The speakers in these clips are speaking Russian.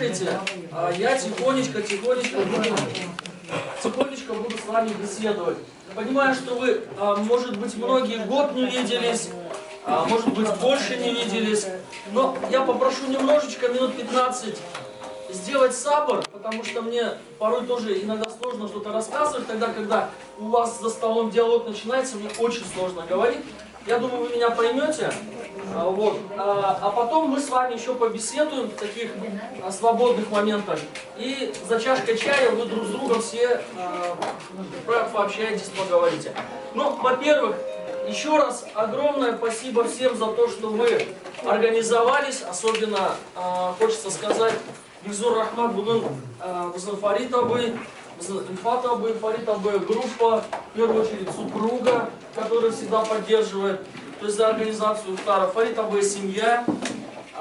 слушайте, я тихонечко буду с вами беседовать. Понимаю, что вы, может быть, многие год не виделись, может быть, больше не виделись, но я попрошу немножечко, минут 15, сделать сабр, потому что мне порой тоже иногда сложно что-то рассказывать, тогда, когда у вас за столом диалог начинается, мне очень сложно говорить. Я думаю, вы меня поймете. Вот. А потом мы с вами еще побеседуем в таких свободных моментах. И за чашкой чая вы друг с другом все пообщаетесь, поговорите. Ну, во-первых, еще раз огромное спасибо всем за то, что вы организовались. Особенно хочется сказать, Бигзур Рахмат бүгін Фарит Абы, Ильфат Абы, Фарит Абы, группа, в первую очередь супруга, которая всегда поддерживает, то есть за организацию ифтара, Фарит Абы семья,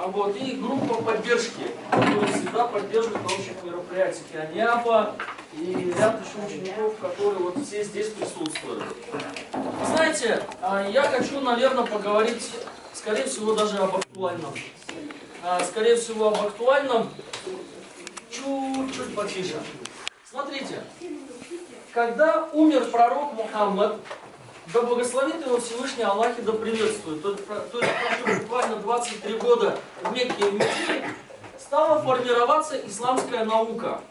вот, и группа поддержки, которая всегда поддерживает научных мероприятий, Кианяпа и ряд еще учеников, которые вот все здесь присутствуют. Знаете, я хочу, наверное, поговорить, скорее всего, даже об актуальном. Скорее всего, об актуальном. Чуть-чуть потише. Смотрите, когда умер пророк Мухаммад, да благословит его Всевышний Аллах и да приветствует, то есть прошло буквально 23 года в Мекке и в Медине, стала формироваться исламская наука.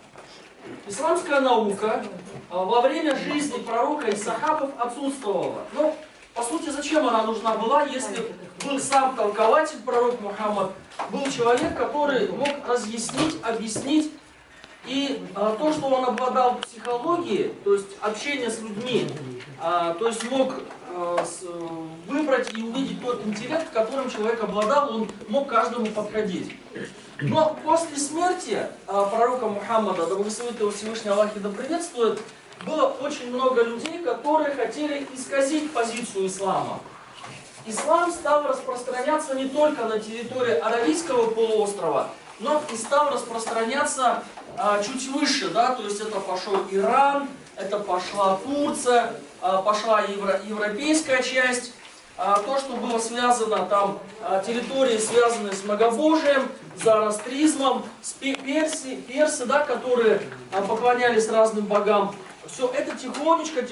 Исламская наука во время жизни пророка и сахабов отсутствовала. Но, по сути, зачем она нужна была, если был сам толкователь, пророк Мухаммад, был человек, который мог разъяснить, объяснить, и то, что он обладал психологией, то есть общение с людьми, то есть мог выбрать и увидеть тот интеллект, которым человек обладал, он мог каждому подходить. Но после смерти пророка Мухаммада, да благословит его Всевышний Аллах и да приветствует, было очень много людей, которые хотели исказить позицию ислама. Ислам стал распространяться не только на территории Аравийского полуострова, но и стал распространяться чуть выше, да, то есть это пошел Иран, это пошла Турция, пошла европейская часть, то, что было связано там, территории, связанные с многобожием, зороастризмом, с персы, да, которые поклонялись разным богам, все это тихонечко